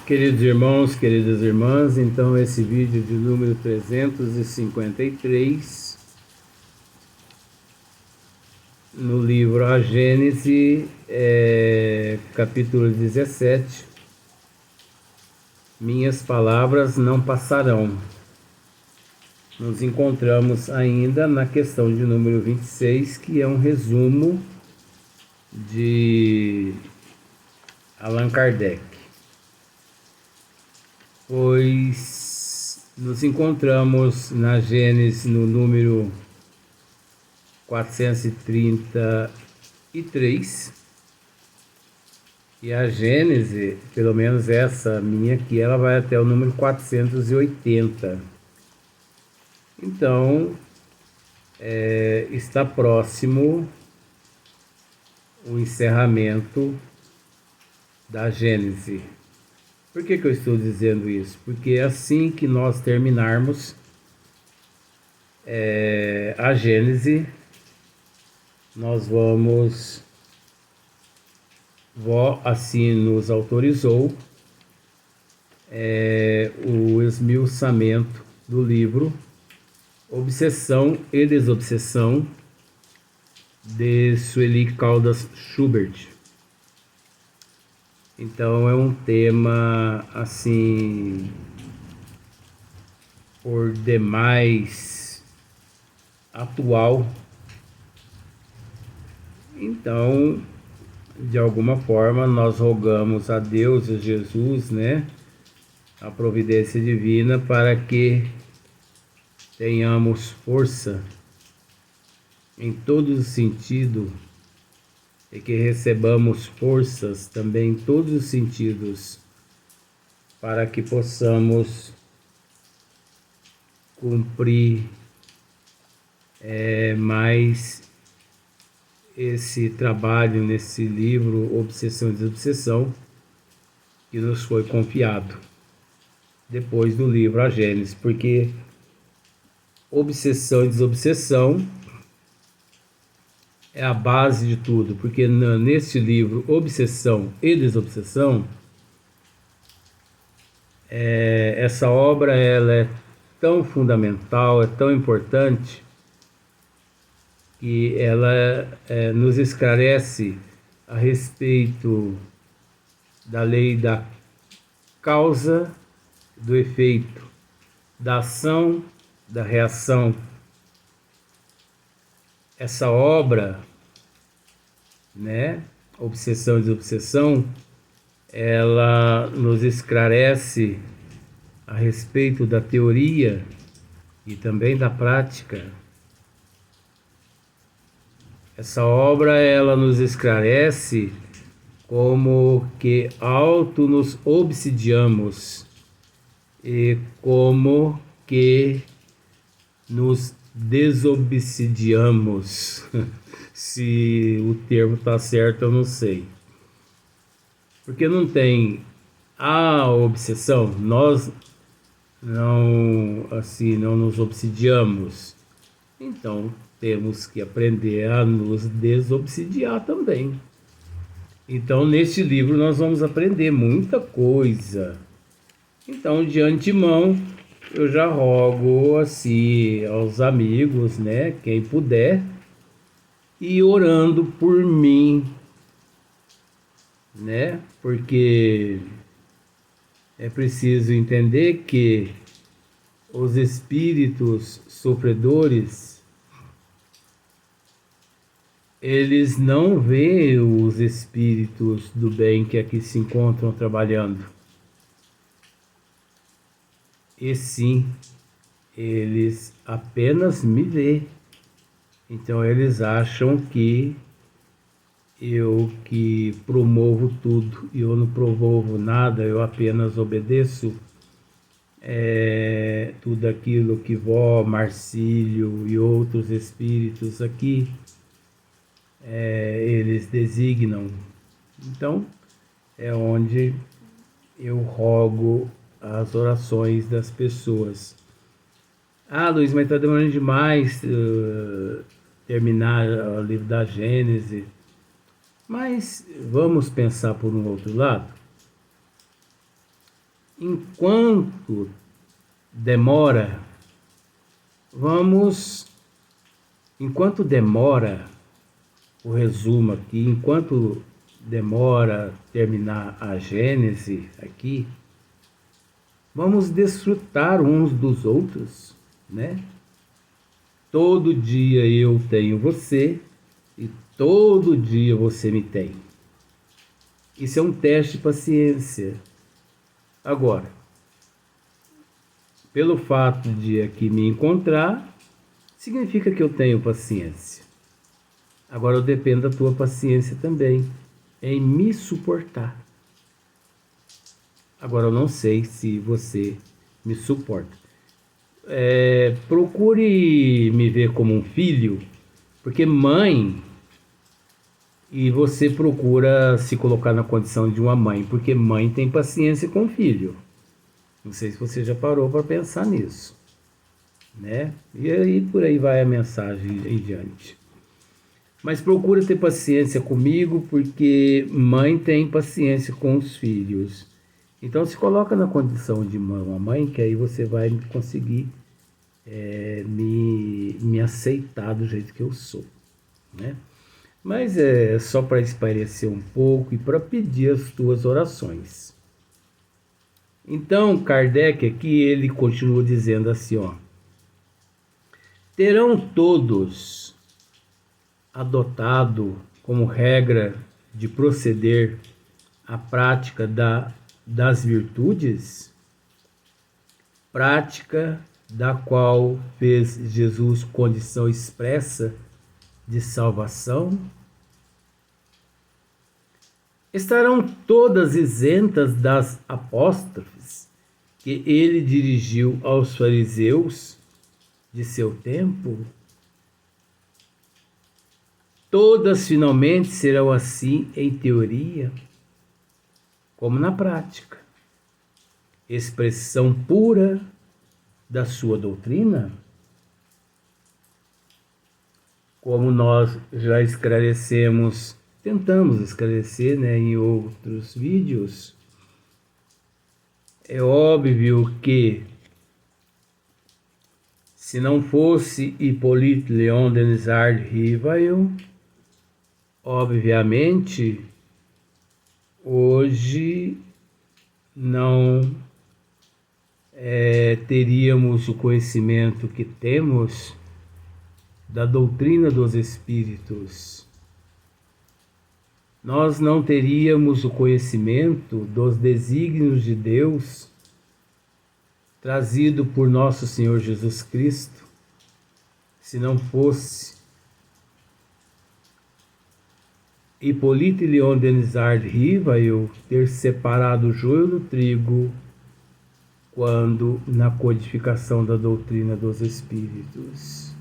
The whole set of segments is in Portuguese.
Queridos irmãos, queridas irmãs, então esse vídeo de número 353 no livro A Gênese, capítulo 17, Minhas palavras não passarão. Nos encontramos ainda na questão de número 26, que é um resumo de Allan Kardec. Pois nos encontramos na Gênese no número 433 e a Gênese, pelo menos essa minha aqui, ela vai até o número 480. Então, está próximo o encerramento da Gênese. Por que eu estou dizendo isso? Porque é assim que nós terminarmos a Gênese, nós vamos, Vó assim nos autorizou, o esmiuçamento do livro Obsessão e Desobsessão, de Sueli Caldas Schubert. Então é um tema assim por demais atual. Então, de alguma forma, nós rogamos a Deus e Jesus, né, a providência divina, para que tenhamos força em todos os sentidos e que recebamos forças também em todos os sentidos, para que possamos cumprir mais esse trabalho nesse livro Obsessão e Desobsessão, que nos foi confiado depois do livro A Gênese, porque obsessão e desobsessão é a base de tudo, porque nesse livro Obsessão e Desobsessão, essa obra ela é tão fundamental, é tão importante, que ela nos esclarece a respeito da lei da causa, do efeito, da ação, da reação. Essa obra, né, Obsessão e Desobsessão, ela nos esclarece a respeito da teoria e também da prática. Essa obra ela nos esclarece como que auto nos obsidiamos e como que nos desobsidiamos. Se o termo está certo, eu não sei. Porque não tem a obsessão, nós não nos obsidiamos. Então, temos que aprender a nos desobsidiar também. Então, neste livro nós vamos aprender muita coisa. Então, de antemão, eu já rogo assim aos amigos, né, quem puder, e orando por mim, né, porque é preciso entender que os espíritos sofredores, eles não veem os espíritos do bem que aqui se encontram trabalhando. E sim, eles apenas me veem. Então eles acham que eu que promovo tudo, e eu não promovo nada, eu apenas obedeço tudo aquilo que Vó, Marcílio e outros espíritos aqui eles designam. Então é onde eu rogo as orações das pessoas. Ah, Luiz, mas está demorando demais terminar o livro da Gênese. Mas vamos pensar por um outro lado. enquanto demora, enquanto demora, o resumo aqui, enquanto demora terminar a Gênese aqui, vamos desfrutar uns dos outros, né? Todo dia eu tenho você e todo dia você me tem. Isso é um teste de paciência. Agora, pelo fato de aqui me encontrar, significa que eu tenho paciência. Agora eu dependo da tua paciência também, em me suportar. Agora eu não sei se você me suporta. Procure me ver como um filho, porque mãe, e você procura se colocar na condição de uma mãe, porque mãe tem paciência com o filho. Não sei se você já parou para pensar nisso, né? E aí por aí vai a mensagem em diante. Mas procura ter paciência comigo, porque mãe tem paciência com os filhos. Então se coloca na condição de uma mãe, que aí você vai conseguir me aceitar do jeito que eu sou, né? Mas é só para espairecer um pouco e para pedir as tuas orações. Então Kardec aqui ele continua dizendo assim, ó: terão todos adotado como regra de proceder a prática das virtudes, prática da qual fez Jesus condição expressa de salvação? Estarão todas isentas das apóstrofes que ele dirigiu aos fariseus de seu tempo? Todas finalmente serão assim em teoria, como na prática, expressão pura da sua doutrina? Como nós já esclarecemos, tentamos esclarecer, né, em outros vídeos, é óbvio que se não fosse Hippolyte Léon Denisard Rivail, obviamente, hoje não teríamos o conhecimento que temos da doutrina dos Espíritos. Nós não teríamos o conhecimento dos desígnios de Deus trazido por nosso Senhor Jesus Cristo, se não fosse Hippolyte Léon Denisard Rivail ter separado o joio do trigo quando na codificação da doutrina dos Espíritos.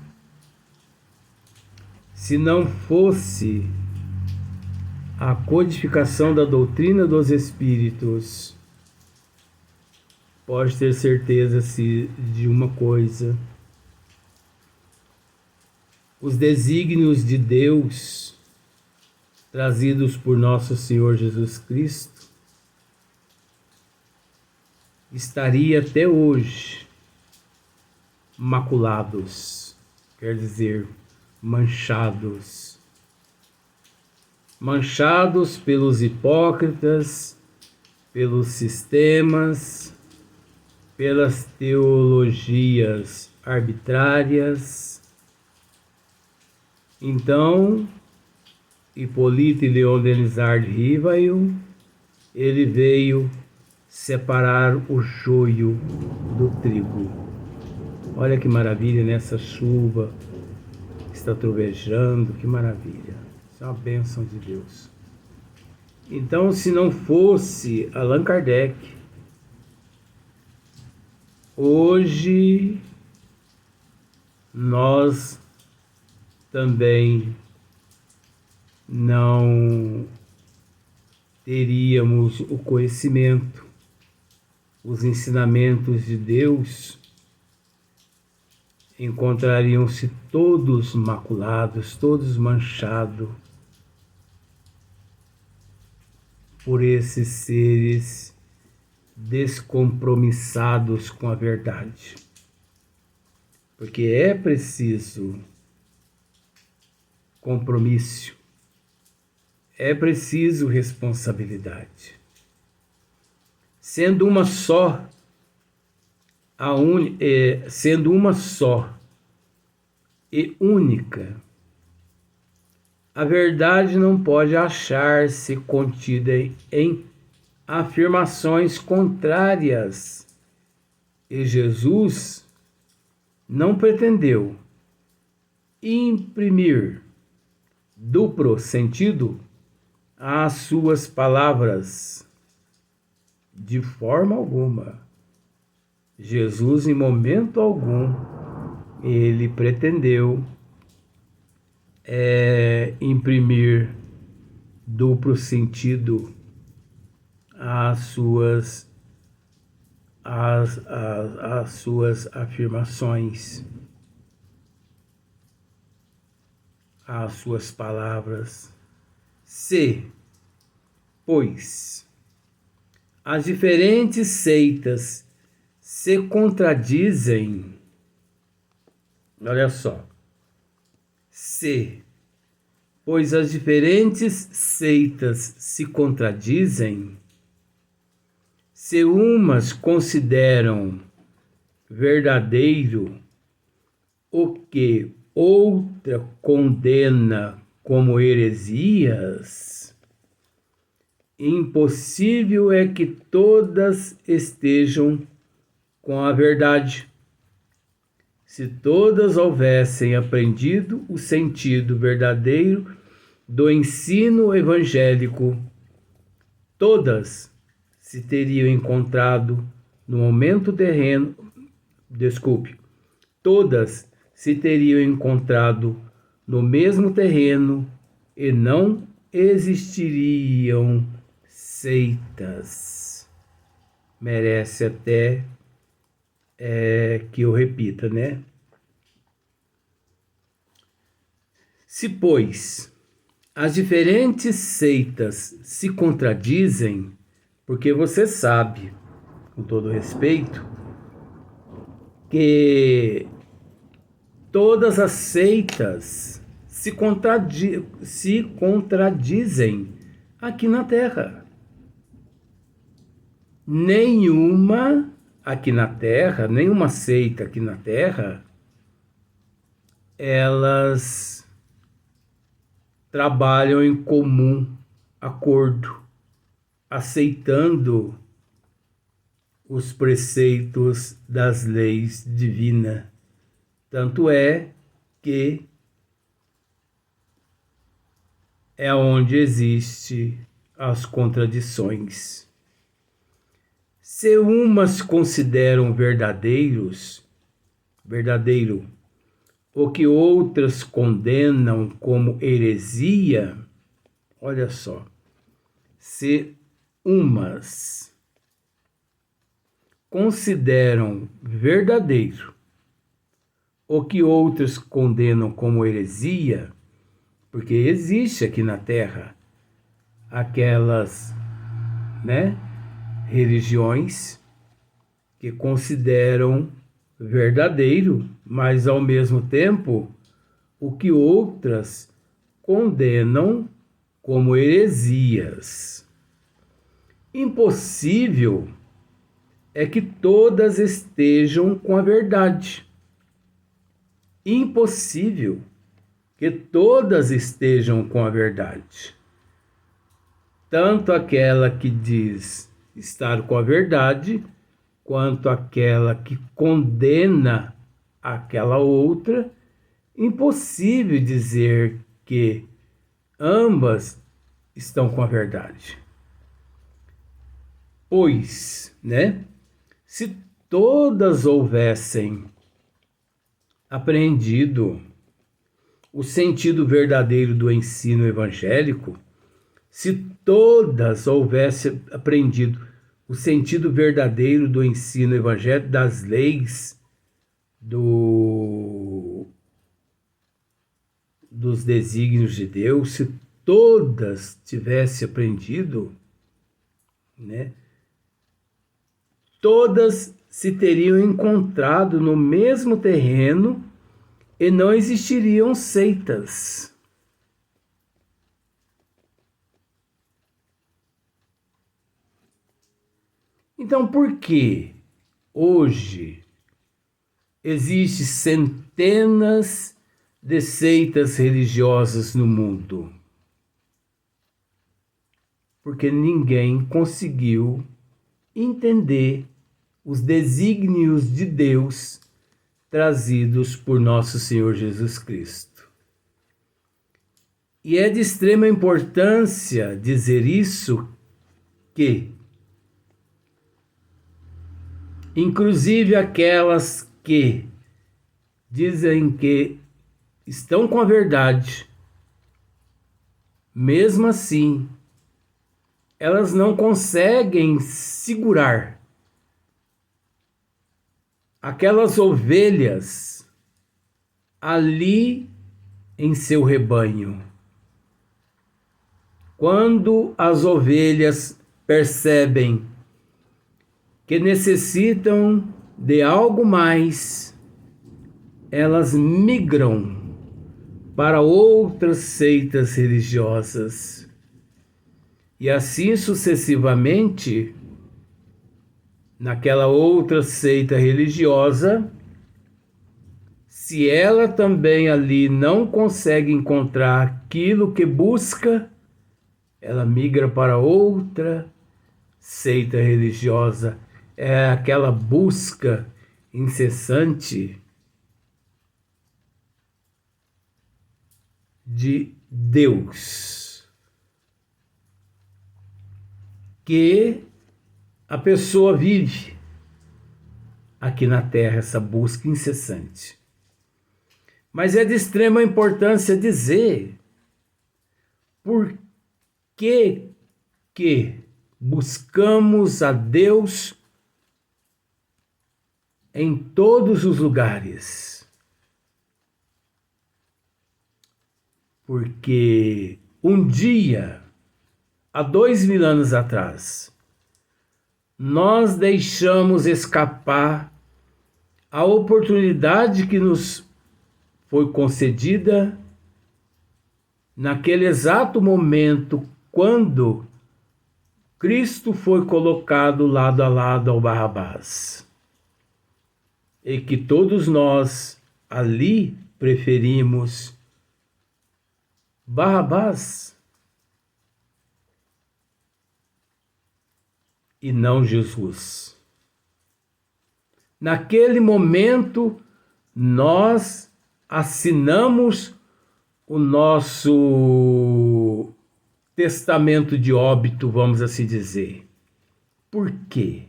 Se não fosse a codificação da doutrina dos Espíritos, pode ter certeza de uma coisa: os desígnios de Deus trazidos por nosso Senhor Jesus Cristo estaria até hoje maculados, quer dizer, manchados pelos hipócritas, pelos sistemas, pelas teologias arbitrárias. Então, Hippolyte Léon Denisard Rivail, ele veio separar o joio do trigo. Olha que maravilha, nessa chuva está trovejando, que maravilha. Isso é uma bênção de Deus. Então, se não fosse Allan Kardec, hoje nós também não teríamos o conhecimento, os ensinamentos de Deus encontrariam-se todos maculados, todos manchados por esses seres descompromissados com a verdade. Porque é preciso compromisso, é preciso responsabilidade. Sendo uma só, sendo uma só e única, a verdade não pode achar-se contida em afirmações contrárias, e Jesus não pretendeu imprimir duplo sentido às suas palavras. De forma alguma. Jesus, em momento algum, ele pretendeu imprimir duplo sentido às suas afirmações, às suas palavras. Se, pois, as diferentes seitas se contradizem, olha só, pois as diferentes seitas se contradizem, se umas consideram verdadeiro o que outra condena como heresias, impossível é que todas estejam com a verdade. Se todas houvessem aprendido o sentido verdadeiro do ensino evangélico, todas se teriam encontrado no momento terreno, todas se teriam encontrado no mesmo terreno e não existiriam seitas. Merece até que eu repita, né? Se, pois, as diferentes seitas se contradizem, porque você sabe, com todo respeito, que todas as seitas se contradizem aqui na Terra. Nenhuma seita aqui na Terra, elas trabalham em comum acordo, aceitando os preceitos das leis divinas. Tanto é que é onde existe as contradições. Se umas consideram verdadeiro o que outras condenam como heresia, olha só, se umas consideram verdadeiro o que outras condenam como heresia, porque existe aqui na Terra aquelas, religiões que consideram verdadeiro, mas ao mesmo tempo o que outras condenam como heresias. Impossível é que todas estejam com a verdade. Impossível que todas estejam com a verdade. Tanto aquela que diz estar com a verdade, quanto aquela que condena aquela outra. Impossível dizer que ambas estão com a verdade. Pois, se todas houvessem apreendido o sentido verdadeiro do ensino evangélico, se todas houvessem aprendido o sentido verdadeiro do ensino evangélico, das leis, dos desígnios de Deus, se todas tivessem aprendido, todas se teriam encontrado no mesmo terreno e não existiriam seitas. Então, por que hoje existem centenas de seitas religiosas no mundo? Porque ninguém conseguiu entender os desígnios de Deus trazidos por nosso Senhor Jesus Cristo. E é de extrema importância dizer isso, que inclusive aquelas que dizem que estão com a verdade, mesmo assim, elas não conseguem segurar aquelas ovelhas ali em seu rebanho. Quando as ovelhas percebem que necessitam de algo mais, elas migram para outras seitas religiosas. E assim sucessivamente, naquela outra seita religiosa, se ela também ali não consegue encontrar aquilo que busca, ela migra para outra seita religiosa. É aquela busca incessante de Deus, que a pessoa vive aqui na Terra, essa busca incessante. Mas é de extrema importância dizer por que buscamos a Deus em todos os lugares. Porque um dia, há 2000 anos atrás, nós deixamos escapar a oportunidade que nos foi concedida naquele exato momento quando Cristo foi colocado lado a lado ao Barrabás. E que todos nós ali preferimos Barrabás e não Jesus. Naquele momento, nós assinamos o nosso testamento de óbito, vamos assim dizer. Por quê?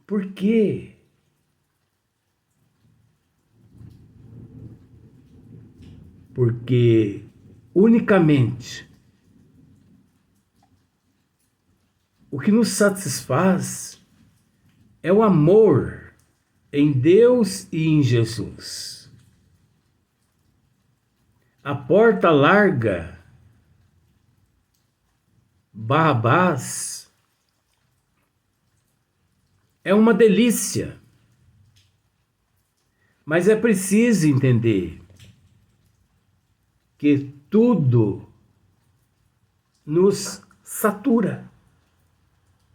Por quê? Porque unicamente o que nos satisfaz é o amor em Deus e em Jesus. A porta larga, Barrabás, é uma delícia. Mas é preciso entender que tudo nos satura,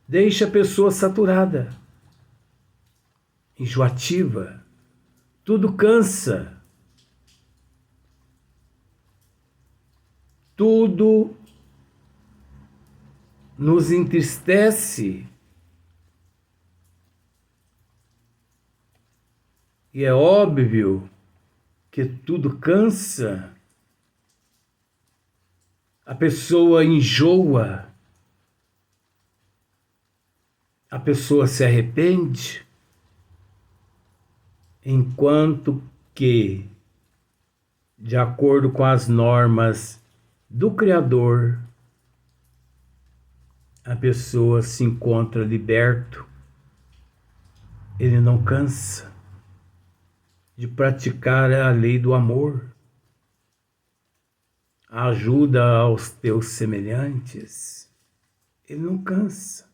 deixa a pessoa saturada, enjoativa, tudo cansa, tudo nos entristece. E é óbvio que tudo cansa, a pessoa enjoa, a pessoa se arrepende, enquanto que, de acordo com as normas do Criador, a pessoa se encontra liberto, ele não cansa de praticar a lei do amor, a ajuda aos teus semelhantes, ele não cansa.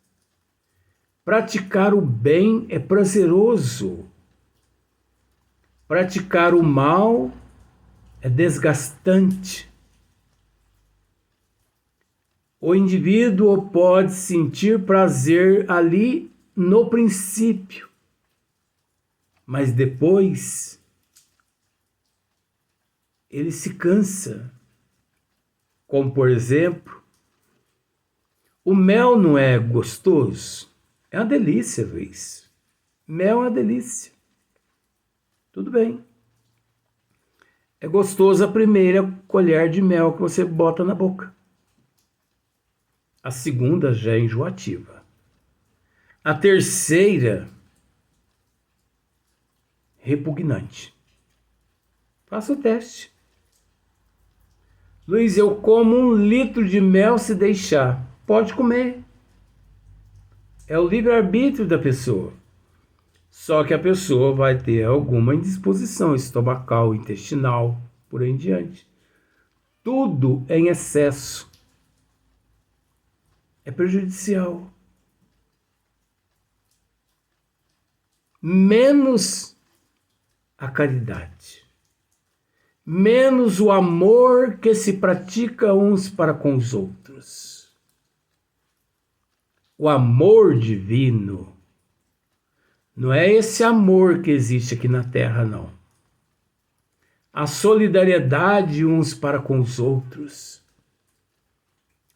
Praticar o bem é prazeroso. Praticar o mal é desgastante. O indivíduo pode sentir prazer ali no princípio, mas depois ele se cansa. Como, por exemplo, o mel não é gostoso? É uma delícia, vez. Mel é uma delícia. Tudo bem. É gostoso a primeira colher de mel que você bota na boca. A segunda já é enjoativa. A terceira, repugnante. Faça o teste. Luiz, eu como 1 litro de mel se deixar. Pode comer. É o livre-arbítrio da pessoa. Só que a pessoa vai ter alguma indisposição estomacal, intestinal, por aí em diante. Tudo em excesso é prejudicial. Menos a caridade. Menos o amor que se pratica uns para com os outros. O amor divino não é esse amor que existe aqui na Terra, não. A solidariedade uns para com os outros.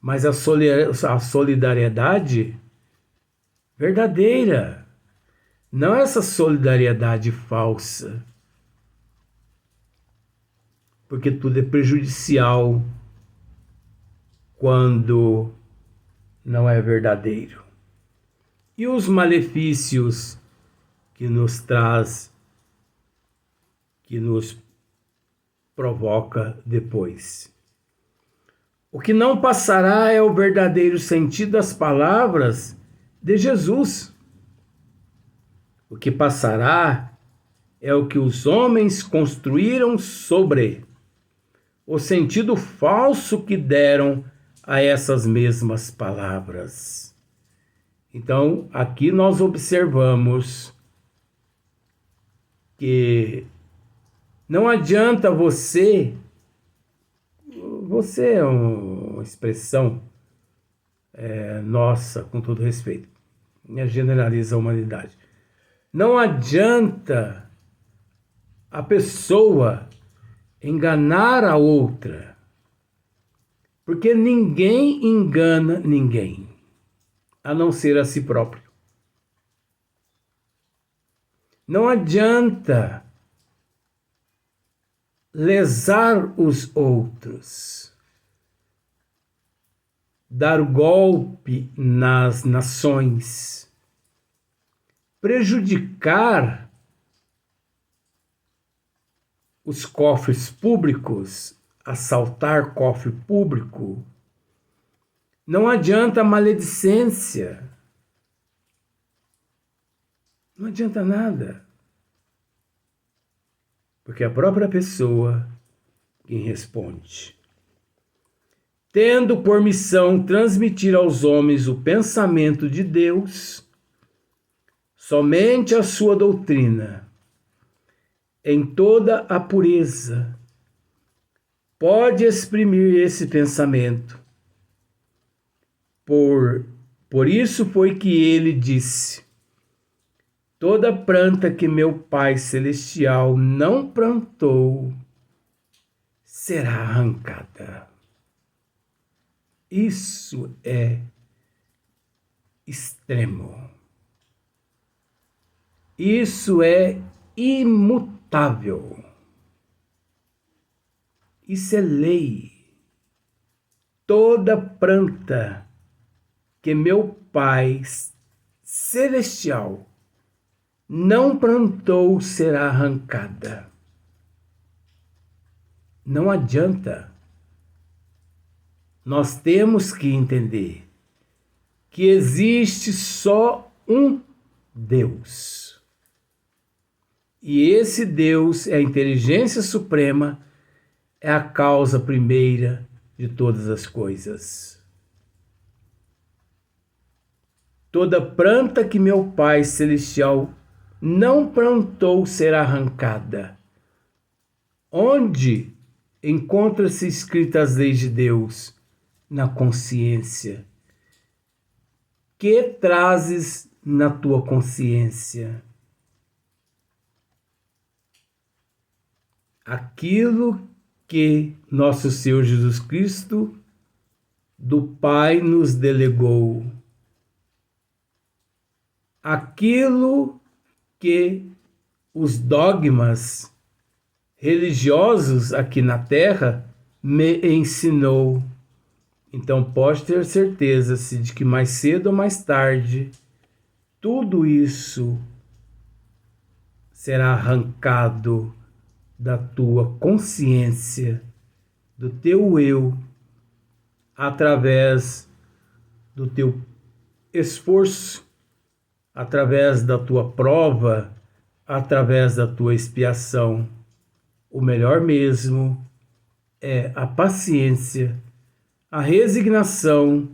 Mas a solidariedade verdadeira. Não essa solidariedade falsa. Porque tudo é prejudicial quando não é verdadeiro. E os malefícios que nos traz, que nos provoca depois. O que não passará é o verdadeiro sentido das palavras de Jesus. O que passará é o que os homens construíram sobre o sentido falso que deram a essas mesmas palavras. Então, aqui nós observamos que não adianta você é uma expressão nossa, com todo respeito, generaliza a humanidade. Não adianta a pessoa enganar a outra, porque ninguém engana ninguém, a não ser a si próprio. Não adianta lesar os outros, dar golpe nas nações, prejudicar os cofres públicos, assaltar cofre público. Não adianta maledicência. Não adianta nada. Porque é a própria pessoa quem responde. Tendo por missão transmitir aos homens o pensamento de Deus, somente a sua doutrina, em toda a pureza, pode exprimir esse pensamento. Por isso foi que ele disse: toda planta que meu Pai Celestial não plantou será arrancada. Isso é extremo. Isso é imutável. Isso é lei. Toda planta que meu Pai Celestial não plantou será arrancada. Não adianta. Nós temos que entender que existe só um Deus. E esse Deus é a inteligência suprema, é a causa primeira de todas as coisas. Toda planta que meu Pai Celestial não plantou será arrancada. Onde encontra-se escritas as leis de Deus? Na consciência. Que trazes na tua consciência? Aquilo que nosso Senhor Jesus Cristo do Pai nos delegou. Aquilo que os dogmas religiosos aqui na Terra me ensinou. Então pode ter certeza de que mais cedo ou mais tarde tudo isso será arrancado da tua consciência, do teu eu, através do teu esforço, através da tua prova, através da tua expiação. O melhor mesmo é a paciência, a resignação,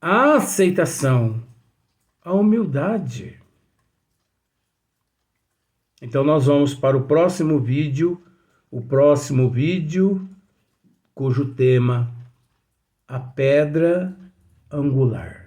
a aceitação, a humildade. Então nós vamos para o próximo vídeo cujo tema: a pedra angular.